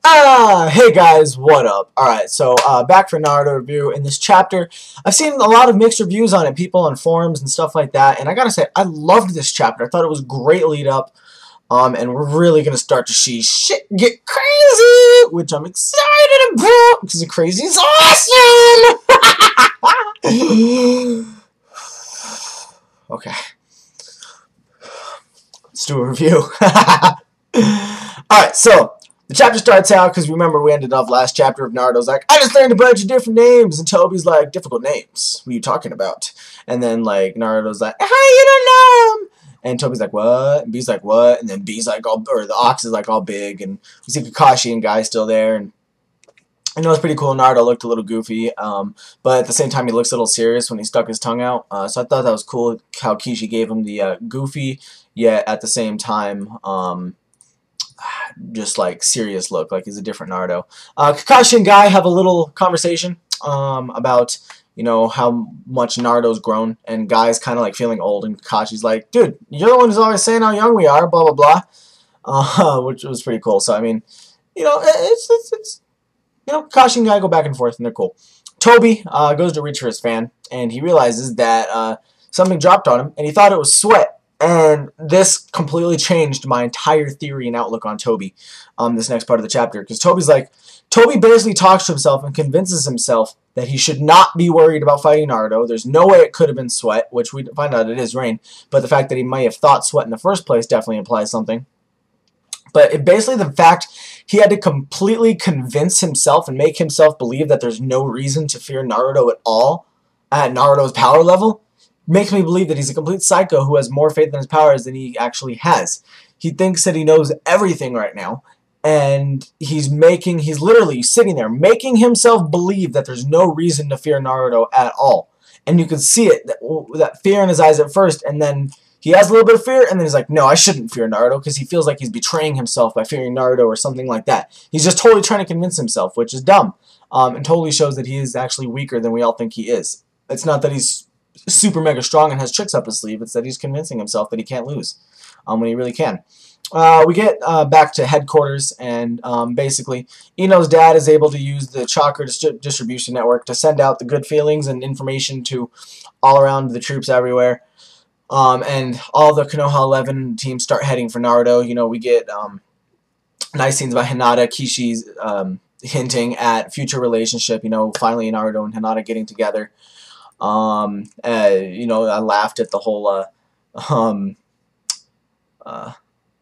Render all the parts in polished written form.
Hey guys, what up? Alright, so back for Naruto review. In this chapter, I've seen a lot of mixed reviews on it, people on forums and stuff like that, and I gotta say, I loved this chapter. I thought it was great lead up, and we're really gonna start to see shit get crazy, which I'm excited about, because the crazy is awesome! Okay. Let's do a review. Alright, so the chapter starts out because remember we ended off last chapter of Naruto's like, I just learned a bunch of different names, and Toby's like, difficult names. What are you talking about? And then like Naruto's like, how you don't know him? And Toby's like, what? And B's like, what? And then B's like all, or the ox is like all big, and we see Kakashi and Guy still there, and I know it's pretty cool. Naruto looked a little goofy, but at the same time he looks a little serious when he stuck his tongue out. So I thought that was cool how Kishi gave him the goofy, yet at the same time, just like serious look, like he's a different Naruto. Kakashi and Guy have a little conversation about, you know, how much Naruto's grown, and Guy's kind of like feeling old, and Kakashi's like, dude, you're the one who's always saying how young we are, blah blah blah, which was pretty cool. So I mean, you know, it's you know, Kakashi and Guy go back and forth, and they're cool. Toby goes to reach for his fan, and he realizes that something dropped on him, and he thought it was sweat. And this completely changed my entire theory and outlook on Toby, this next part of the chapter. Because Toby's like, Toby basically talks to himself and convinces himself that he should not be worried about fighting Naruto. There's no way it could have been sweat, which we find out it is rain. But the fact that he might have thought sweat in the first place definitely implies something. But basically the fact he had to completely convince himself and make himself believe that there's no reason to fear Naruto at all at Naruto's power level makes me believe that he's a complete psycho who has more faith in his powers than he actually has. He thinks that he knows everything right now, and he's literally sitting there making himself believe that there's no reason to fear Naruto at all. And you can see it, that fear in his eyes at first, and then he has a little bit of fear, and then he's like, no, I shouldn't fear Naruto, because he feels like he's betraying himself by fearing Naruto or something like that. He's just totally trying to convince himself, which is dumb, and totally shows that he is actually weaker than we all think he is. It's not that he's super mega strong and has tricks up his sleeve, it's that he's convincing himself that he can't lose, when he really can. We get back to headquarters, and basically Ino's dad is able to use the chakra distribution network to send out the good feelings and information to all around the troops everywhere. And all the Konoha 11 teams start heading for Naruto. You know, we get nice scenes by Hinata, Kishi's hinting at future relationship. You know, finally Naruto and Hinata getting together. You know, I laughed at the whole not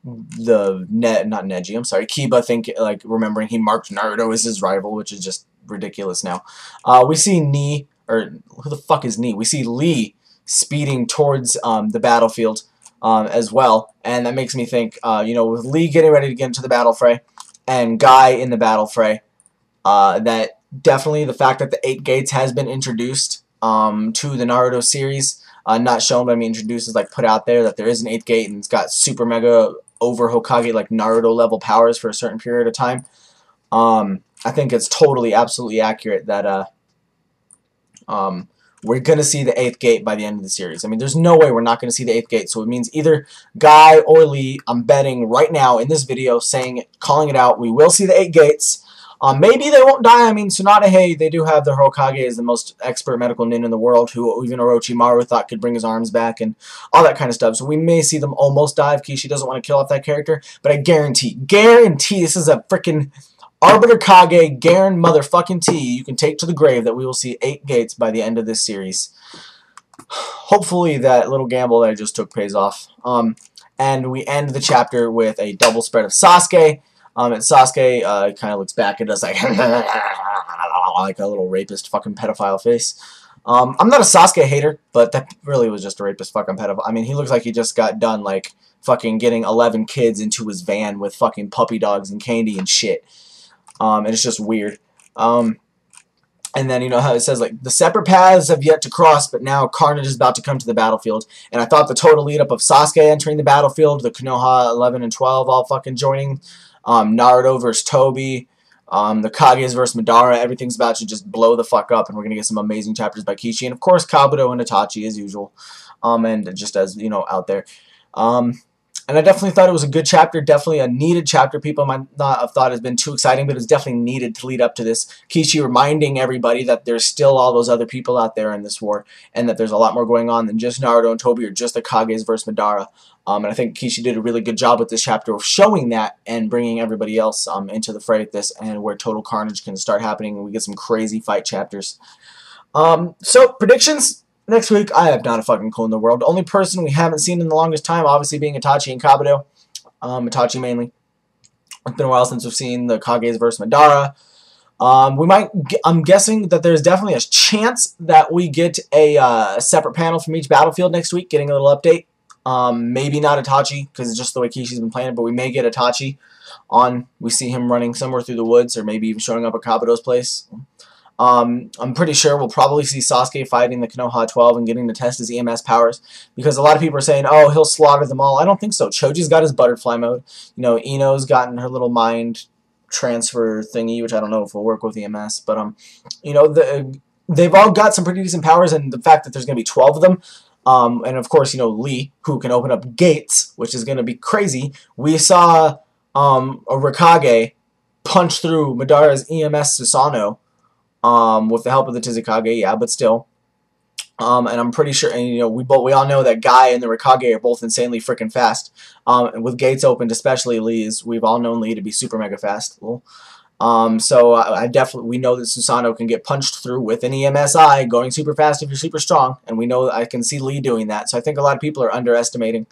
Neji, I'm sorry, Kiba like remembering he marked Naruto as his rival, which is just ridiculous now. We see Ni, or who the fuck is Ni? We see Lee speeding towards the battlefield as well, and that makes me think, you know, with Lee getting ready to get into the battle fray and Guy in the battle fray, that definitely the fact that the 8 gates has been introduced to the Naruto series, not shown, but I mean introduced is like put out there that there is an 8th gate, and it's got super mega over Hokage like Naruto level powers for a certain period of time. I think it's totally absolutely accurate that we're going to see the 8th gate by the end of the series. I mean, there's no way we're not going to see the 8th gate, so it means either Guy or Lee, I'm betting right now in this video, calling it out, we will see the 8 gates. Maybe they won't die. I mean, Tsunade, hey, they do have their Hokage as the most expert medical nin in the world, who even Orochimaru thought could bring his arms back and all that kind of stuff. So we may see them almost die if Kishi doesn't want to kill off that character. But I guarantee, this is a freaking Arbiter Kage, motherfucking T, you can take to the grave that we will see 8 gates by the end of this series. Hopefully that little gamble that I just took pays off. And we end the chapter with a double spread of Sasuke. And Sasuke kind of looks back and does like like a little rapist fucking pedophile face. I'm not a Sasuke hater, but that really was just a rapist fucking pedophile. I mean, he looks like he just got done like fucking getting 11 kids into his van with fucking puppy dogs and candy and shit. And it's just weird. And then, you know how it says, like, the separate paths have yet to cross, but now carnage is about to come to the battlefield. And I thought the total lead-up of Sasuke entering the battlefield, the Konoha 11 and 12 all fucking joining, Naruto versus Toby, the Kages versus Madara, everything's about to just blow the fuck up, and we're going to get some amazing chapters by Kishi, and of course Kabuto and Itachi as usual, and just as, you know, out there. And I definitely thought it was a good chapter, definitely a needed chapter. People might not have thought it has been too exciting, but it was definitely needed to lead up to this. Kishi reminding everybody that there's still all those other people out there in this war, and that there's a lot more going on than just Naruto and Tobi or just the Kages versus Madara. And I think Kishi did a really good job with this chapter of showing that and bringing everybody else into the fray at this, and where total carnage can start happening, and we get some crazy fight chapters. So, predictions? Next week, I have not a fucking clue in the world. The only person we haven't seen in the longest time, obviously, being Itachi and Kabuto. Itachi mainly. It's been a while since we've seen the Kages versus Madara. I'm guessing that there's definitely a chance that we get a separate panel from each battlefield next week, getting a little update. Maybe not Itachi, because it's just the way Kishi's been playing it, but we may get Itachi on. We see him running somewhere through the woods, or maybe even showing up at Kabuto's place. I'm pretty sure we'll probably see Sasuke fighting the Konoha 12 and getting to test his EMS powers, because a lot of people are saying, oh, he'll slaughter them all. I don't think so. Choji's got his butterfly mode. You know, Ino's gotten her little mind transfer thingy, which I don't know if will work with EMS, but you know, they've all got some pretty decent powers, and the fact that there's going to be 12 of them, and of course, you know, Lee, who can open up gates, which is going to be crazy. We saw a Rikage punch through Madara's EMS Susanoo, with the help of the Tizukage, yeah, but still. And I'm pretty sure, and you know, we all know that Guy and the Rikage are both insanely freaking fast. And with gates opened, especially Lee's, we've all known Lee to be super mega fast. So I definitely, we know that Susanoo can get punched through with an EMSI, going super fast if you're super strong, and we know that I can see Lee doing that. So I think a lot of people are underestimating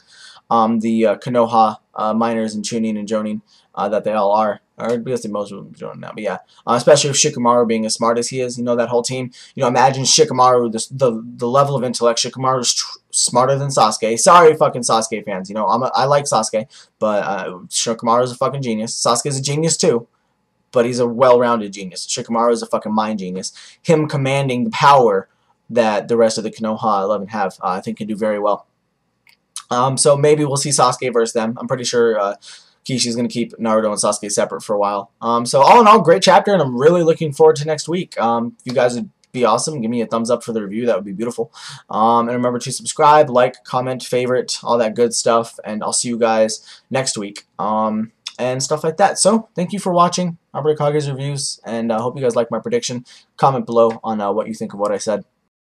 the Konoha miners and Chunin and Jonin that they all are. Or because most of them are doing now, but yeah. Especially with Shikamaru being as smart as he is, you know, that whole team. You know, imagine Shikamaru, the level of intellect. Shikamaru is smarter than Sasuke. Sorry, fucking Sasuke fans. You know, I like Sasuke, but Shikamaru is a fucking genius. Sasuke is a genius too, but he's a well-rounded genius. Shikamaru is a fucking mind genius. Him commanding the power that the rest of the Konoha 11 have, I think, can do very well. So maybe we'll see Sasuke versus them. I'm pretty sure Kishi's going to keep Naruto and Sasuke separate for a while. So all in all, great chapter, and I'm really looking forward to next week. If you guys would be awesome, give me a thumbs up for the review. That would be beautiful. And remember to subscribe, like, comment, favorite, all that good stuff, and I'll see you guys next week. And stuff like that. So thank you for watching Albert Kage's reviews, and I hope you guys like my prediction. Comment below on what you think of what I said.